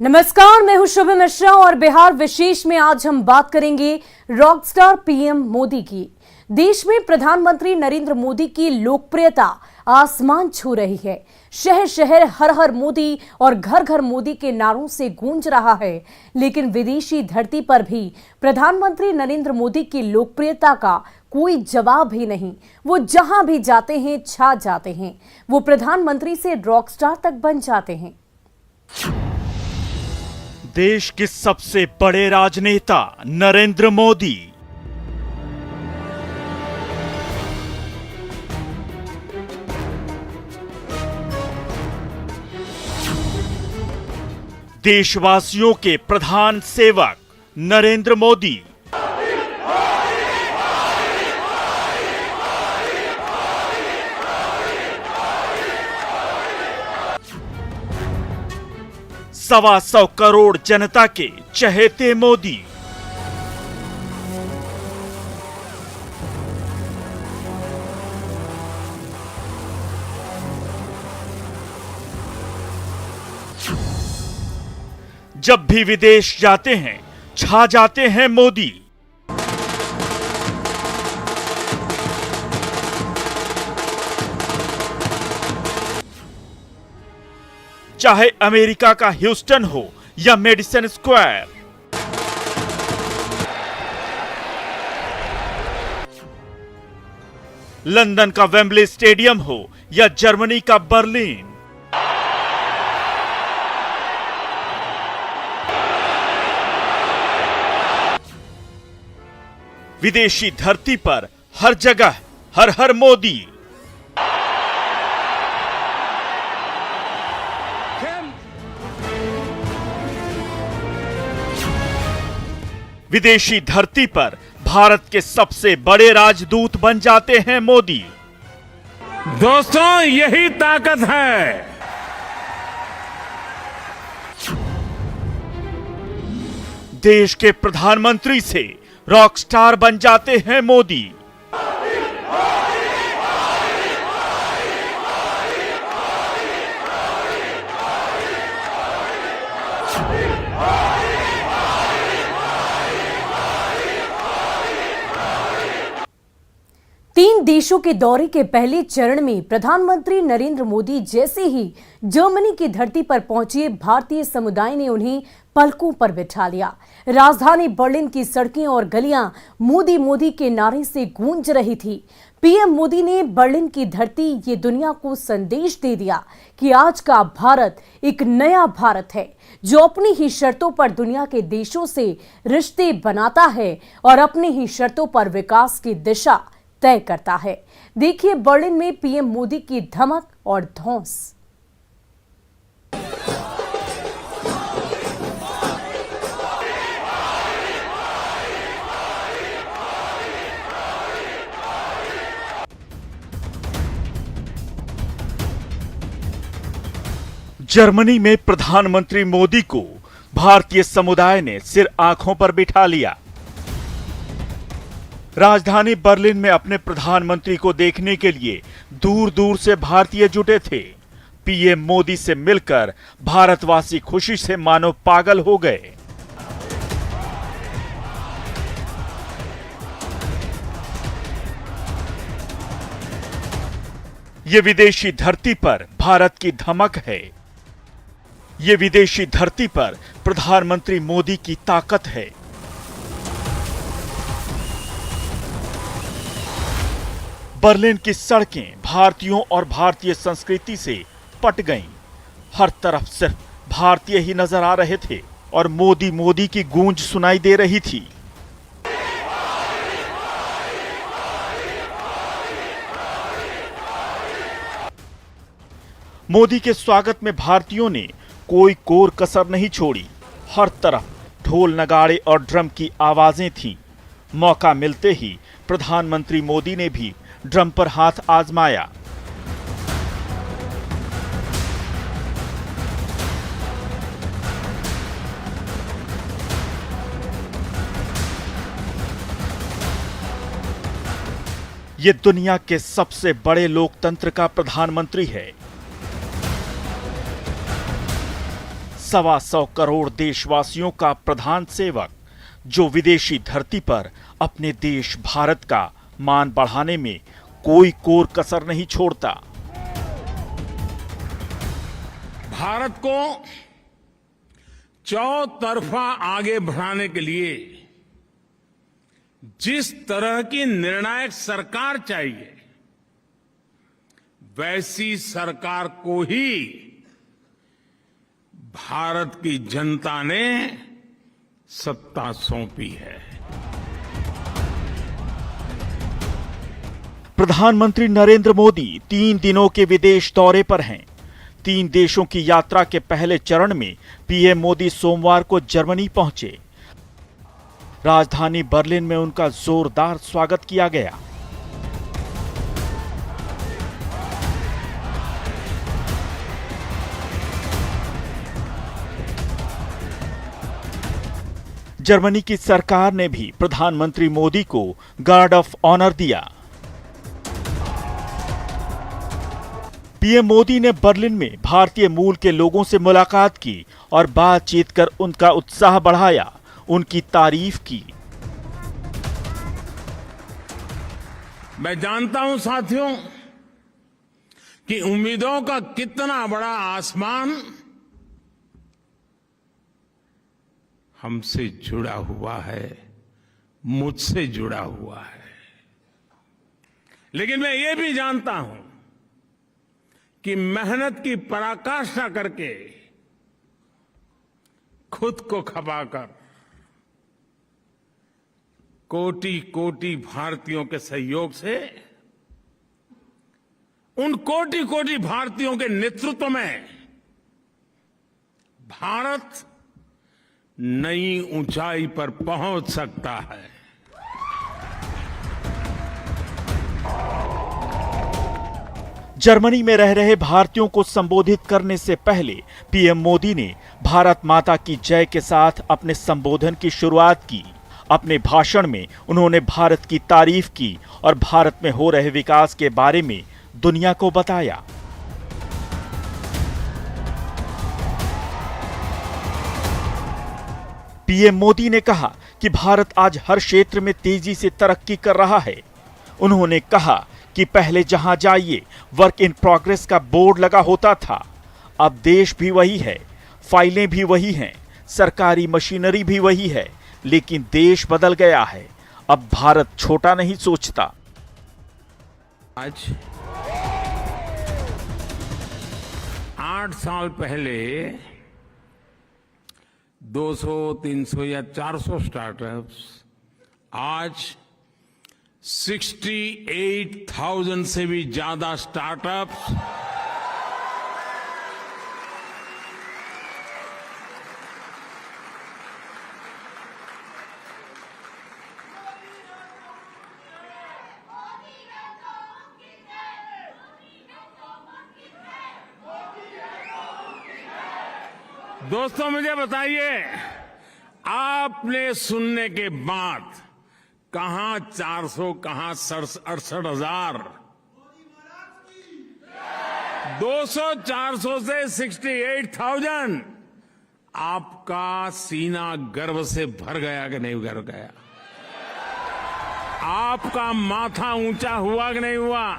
नमस्कार, मैं हूं शुभ मिश्रा और बिहार विशेष में आज हम बात करेंगे रॉकस्टार पीएम मोदी की। देश में प्रधानमंत्री नरेंद्र मोदी की लोकप्रियता आसमान छू रही है। शहर शहर हर हर मोदी और घर घर मोदी के नारों से गूंज रहा है। लेकिन विदेशी धरती पर भी प्रधानमंत्री नरेंद्र मोदी की लोकप्रियता का कोई जवाब ही नहीं। वो जहां भी जाते हैं छा जाते हैं। वो प्रधानमंत्री से रॉकस्टार तक बन जाते हैं। देश के सबसे बड़े राजनेता नरेंद्र मोदी देशवासियों के प्रधान सेवक नरेंद्र मोदी सवा करोड़ जनता के चहेते मोदी जब भी विदेश जाते हैं छा जाते हैं मोदी। चाहे अमेरिका का ह्यूस्टन हो या मेडिसन स्क्वायर, लंदन का वेम्बले स्टेडियम हो या जर्मनी का बर्लिन, विदेशी धरती पर हर जगह हर हर मोदी। विदेशी धरती पर भारत के सबसे बड़े राजदूत बन जाते हैं मोदी। दोस्तों, यही ताकत है। देश के प्रधानमंत्री से रॉकस्टार बन जाते हैं मोदी। तीन देशों के दौरे के पहले चरण में प्रधानमंत्री नरेंद्र मोदी जैसे ही जर्मनी की धरती पर पहुंचे, भारतीय समुदाय ने उन्हें पलकों पर बिठा लिया। राजधानी बर्लिन की सड़कें और गलियां मोदी मोदी के नारे से गूंज रही थी। पीएम मोदी ने बर्लिन की धरती ये दुनिया को संदेश दे दिया कि आज का भारत एक नया भारत है, जो अपनी ही शर्तों पर दुनिया के देशों से रिश्ते बनाता है और अपनी ही शर्तों पर विकास की दिशा तय करता है। देखिए बर्लिन में पीएम मोदी की धमक और धौंस। जर्मनी में प्रधानमंत्री मोदी को भारतीय समुदाय ने सिर आंखों पर बिठा लिया। राजधानी बर्लिन में अपने प्रधानमंत्री को देखने के लिए दूर दूर से भारतीय जुटे थे। पीएम मोदी से मिलकर भारतवासी खुशी से मानो पागल हो गए। ये विदेशी धरती पर भारत की धमक है। ये विदेशी धरती पर प्रधानमंत्री मोदी की ताकत है। बर्लिन की सड़कें भारतीयों और भारतीय संस्कृति से पट गईं। हर तरफ सिर्फ भारतीय ही नजर आ रहे थे और मोदी मोदी की गूंज सुनाई दे रही थी। मोदी के स्वागत में भारतीयों ने कोई कोर कसर नहीं छोड़ी। हर तरफ ढोल नगाड़े और ड्रम की आवाजें थीं। मौका मिलते ही प्रधानमंत्री मोदी ने भी ड्रम पर हाथ आजमाया। ये दुनिया के सबसे बड़े लोकतंत्र का प्रधानमंत्री है। 125 करोड़ देशवासियों का प्रधान सेवक, जो विदेशी धरती पर अपने देश भारत का मान बढ़ाने में कोई कोर कसर नहीं छोड़ता। भारत को चौतरफा आगे बढ़ाने के लिए जिस तरह की निर्णायक सरकार चाहिए, वैसी सरकार को ही भारत की जनता ने सत्ता सौंपी है। प्रधानमंत्री नरेंद्र मोदी 3 दिनों के विदेश दौरे पर हैं। 3 देशों की यात्रा के पहले चरण में पीएम मोदी सोमवार को जर्मनी पहुंचे। राजधानी बर्लिन में उनका जोरदार स्वागत किया गया। जर्मनी की सरकार ने भी प्रधानमंत्री मोदी को गार्ड ऑफ ऑनर दिया। पीएम मोदी ने बर्लिन में भारतीय मूल के लोगों से मुलाकात की और बातचीत कर उनका उत्साह बढ़ाया, उनकी तारीफ की। मैं जानता हूं साथियों कि उम्मीदों का कितना बड़ा आसमान हमसे जुड़ा हुआ है, मुझसे जुड़ा हुआ है। लेकिन मैं ये भी जानता हूं कि मेहनत की पराकाष्ठा करके खुद को खपाकर कोटि कोटि भारतीयों के सहयोग से, उन कोटि कोटि भारतीयों के नेतृत्व में भारत नई ऊंचाई पर पहुंच सकता है। जर्मनी में रह रहे भारतीयों को संबोधित करने से पहले पीएम मोदी ने भारत माता की जय के साथ अपने संबोधन की शुरुआत की। अपने भाषण में उन्होंने भारत की तारीफ की और भारत में हो रहे विकास के बारे में दुनिया को बताया। पीएम मोदी ने कहा कि भारत आज हर क्षेत्र में तेजी से तरक्की कर रहा है। उन्होंने कहा कि पहले जहां जाइए वर्क इन प्रोग्रेस का बोर्ड लगा होता था, अब देश भी वही है, फाइलें भी वही हैं, सरकारी मशीनरी भी वही है, लेकिन देश बदल गया है। अब भारत छोटा नहीं सोचता। आज 8 साल पहले 200, 300 या 400 स्टार्टअप्स आज 68,000 से भी ज्यादा स्टार्टअप्स दोस्तों, मुझे बताइए, आपने सुनने के बाद कहां 400, कहां 68,000, 200, 400 से 68,000, आपका सीना गर्व से भर गया कि नहीं भर गया? आपका माथा ऊंचा हुआ कि नहीं हुआ?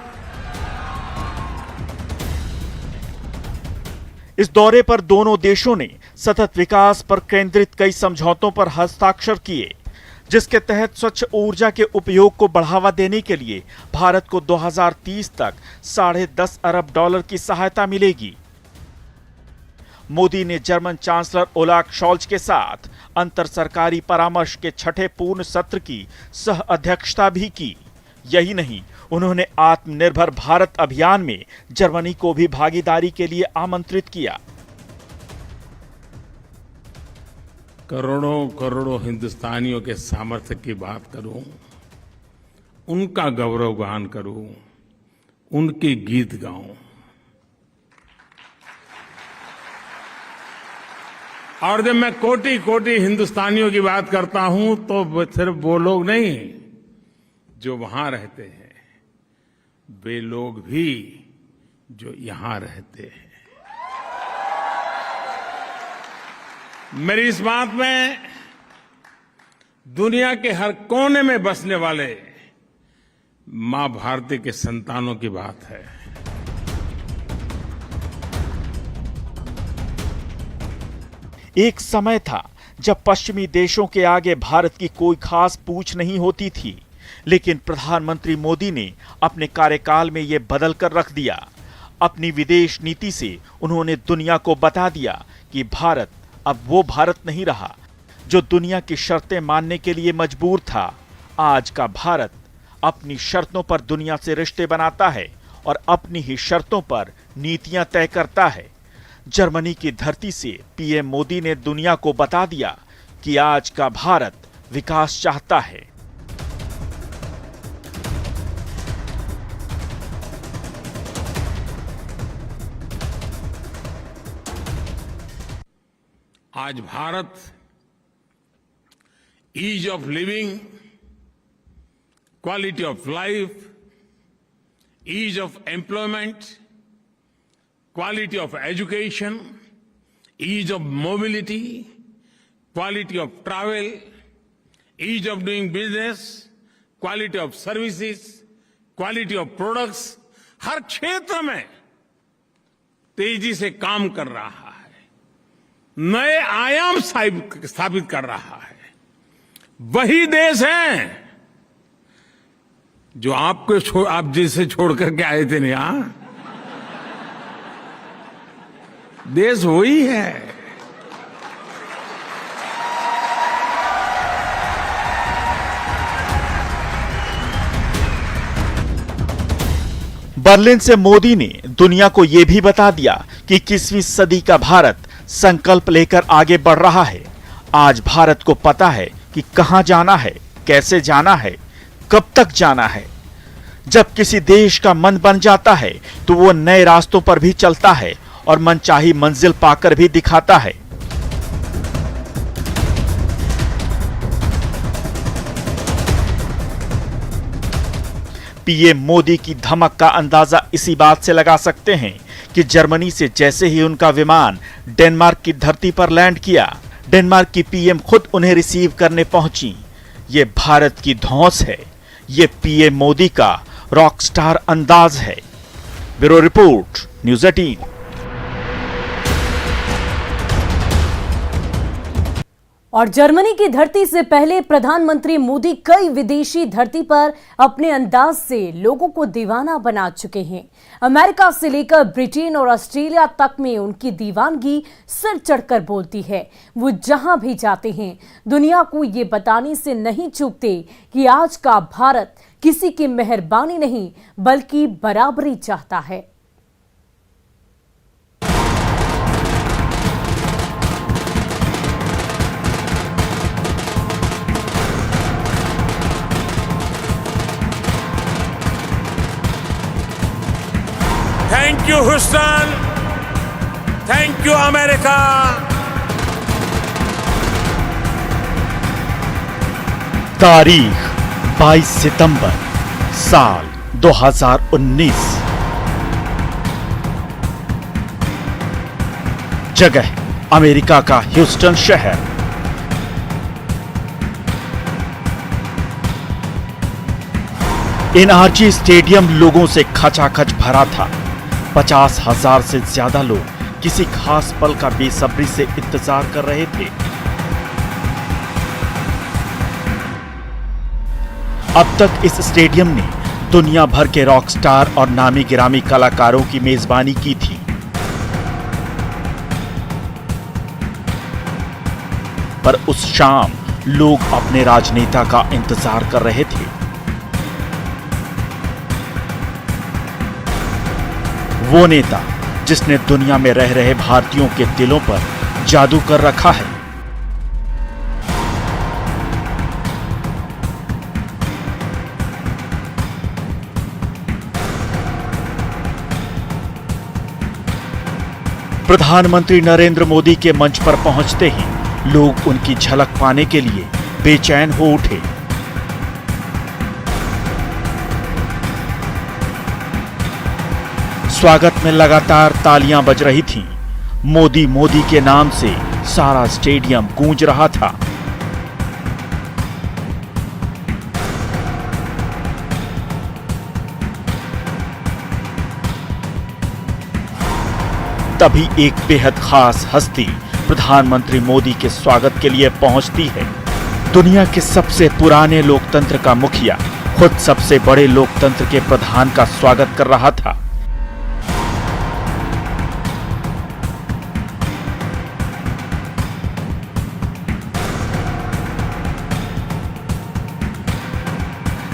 इस दौरे पर दोनों देशों ने सतत विकास पर केंद्रित कई समझौतों पर हस्ताक्षर किए, जिसके तहत स्वच्छ ऊर्जा के उपयोग को बढ़ावा देने के लिए भारत को 2030 तक $10.5 अरब की सहायता मिलेगी। मोदी ने जर्मन चांसलर ओलाफ शॉल्ज के साथ अंतर सरकारी परामर्श के 6ठे पूर्ण सत्र की सह अध्यक्षता भी की। यही नहीं, उन्होंने आत्मनिर्भर भारत अभियान में जर्मनी को भी भागीदारी के लिए आमंत्रित किया। करोड़ों करोड़ों हिंदुस्तानियों के सामर्थ्य की बात करूं, उनका गौरवगान करूं, उनके गीत गाऊं, और जब मैं कोटि कोटि हिंदुस्तानियों की बात करता हूं तो सिर्फ वो लोग नहीं जो वहां रहते हैं, वे लोग भी जो यहां रहते हैं। मेरी इस बात में दुनिया के हर कोने में बसने वाले मां भारती के संतानों की बात है। एक समय था जब पश्चिमी देशों के आगे भारत की कोई खास पूछ नहीं होती थी, लेकिन प्रधानमंत्री मोदी ने अपने कार्यकाल में ये बदल कर रख दिया। अपनी विदेश नीति से उन्होंने दुनिया को बता दिया कि भारत अब वो भारत नहीं रहा जो दुनिया की शर्तें मानने के लिए मजबूर था। आज का भारत अपनी शर्तों पर दुनिया से रिश्ते बनाता है और अपनी ही शर्तों पर नीतियां तय करता है। जर्मनी की धरती से पीएम मोदी ने दुनिया को बता दिया कि आज का भारत विकास चाहता है। आज Bharat ease of living, quality of life, ease of employment, quality of education, ease of mobility, quality of travel, ease of doing business, quality of services, quality of products, हर क्षेत्र में तेजी से काम कर रहा है, नए आयाम स्थापित कर रहा है। वही देश है जो आप जिसे छोड़ करके आए थे ना, यहां देश वही है। बर्लिन से मोदी ने दुनिया को यह भी बता दिया कि 21वीं सदी का भारत संकल्प लेकर आगे बढ़ रहा है। आज भारत को पता है कि कहां जाना है, कैसे जाना है, कब तक जाना है। जब किसी देश का मन बन जाता है तो वो नए रास्तों पर भी चलता है और मनचाही मंजिल पाकर भी दिखाता है। पीएम मोदी की धमक का अंदाजा इसी बात से लगा सकते हैं कि जर्मनी से जैसे ही उनका विमान डेनमार्क की धरती पर लैंड किया, डेनमार्क की पीएम खुद उन्हें रिसीव करने पहुंची। ये भारत की धौंस है, ये पीएम मोदी का रॉकस्टार अंदाज है। Bureau report, news 18। और जर्मनी की धरती से पहले प्रधानमंत्री मोदी कई विदेशी धरती पर अपने अंदाज से लोगों को दीवाना बना चुके हैं। अमेरिका से लेकर ब्रिटेन और ऑस्ट्रेलिया तक में उनकी दीवानगी सिर चढ़कर बोलती है। वो जहां भी जाते हैं दुनिया को ये बताने से नहीं चूकते कि आज का भारत किसी की मेहरबानी नहीं बल्कि बराबरी चाहता है। Thank you Houston, thank you America. तारीख 22 सितंबर साल 2019। जगह अमेरिका का ह्यूस्टन शहर। एनआरजी स्टेडियम लोगों से खचाखच भरा था। 50,000 से ज्यादा लोग किसी खास पल का बेसब्री से इंतजार कर रहे थे। अब तक इस स्टेडियम ने दुनिया भर के रॉकस्टार और नामी गिरामी कलाकारों की मेजबानी की थी। पर उस शाम लोग अपने राजनेता का इंतजार कर रहे थे। वो नेता जिसने दुनिया में रह रहे भारतीयों के दिलों पर जादू कर रखा है। प्रधानमंत्री नरेंद्र मोदी के मंच पर पहुंचते ही लोग उनकी झलक पाने के लिए बेचैन हो उठे। स्वागत में लगातार तालियां बज रही थीं। मोदी मोदी के नाम से सारा स्टेडियम गूंज रहा था। तभी एक बेहद खास हस्ती प्रधानमंत्री मोदी के स्वागत के लिए पहुंचती है। दुनिया के सबसे पुराने लोकतंत्र का मुखिया खुद सबसे बड़े लोकतंत्र के प्रधान का स्वागत कर रहा था।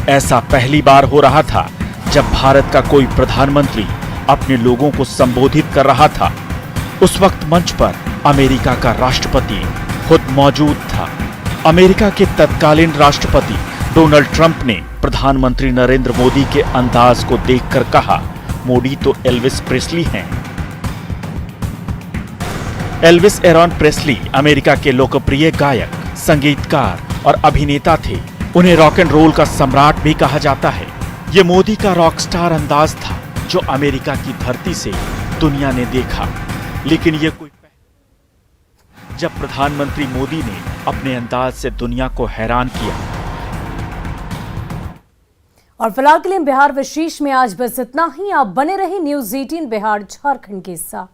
ऐसा पहली बार हो रहा था जब भारत का कोई प्रधानमंत्री अपने लोगों को संबोधित कर रहा था। उस वक्त मंच पर अमेरिका का राष्ट्रपति खुद मौजूद था। अमेरिका के तत्कालीन राष्ट्रपति डोनाल्ड ट्रंप ने प्रधानमंत्री नरेंद्र मोदी के अंदाज को देखकर कहा, मोदी तो एल्विस प्रेस्ली हैं। एल्विस एरॉन प्रेस्ली अमेरिका के लोकप्रिय गायक, संगीतकार और अभिनेता थे। उन्हें रॉक एंड रोल का सम्राट भी कहा जाता है। ये मोदी का रॉकस्टार अंदाज था जो अमेरिका की धरती से दुनिया ने देखा। लेकिन ये कोई जब प्रधानमंत्री मोदी ने अपने अंदाज से दुनिया को हैरान किया। और फिलहाल के लिए बिहार विशेष में आज बस इतना ही। आप बने रहे न्यूज़ 18 बिहार झारखंड के साथ।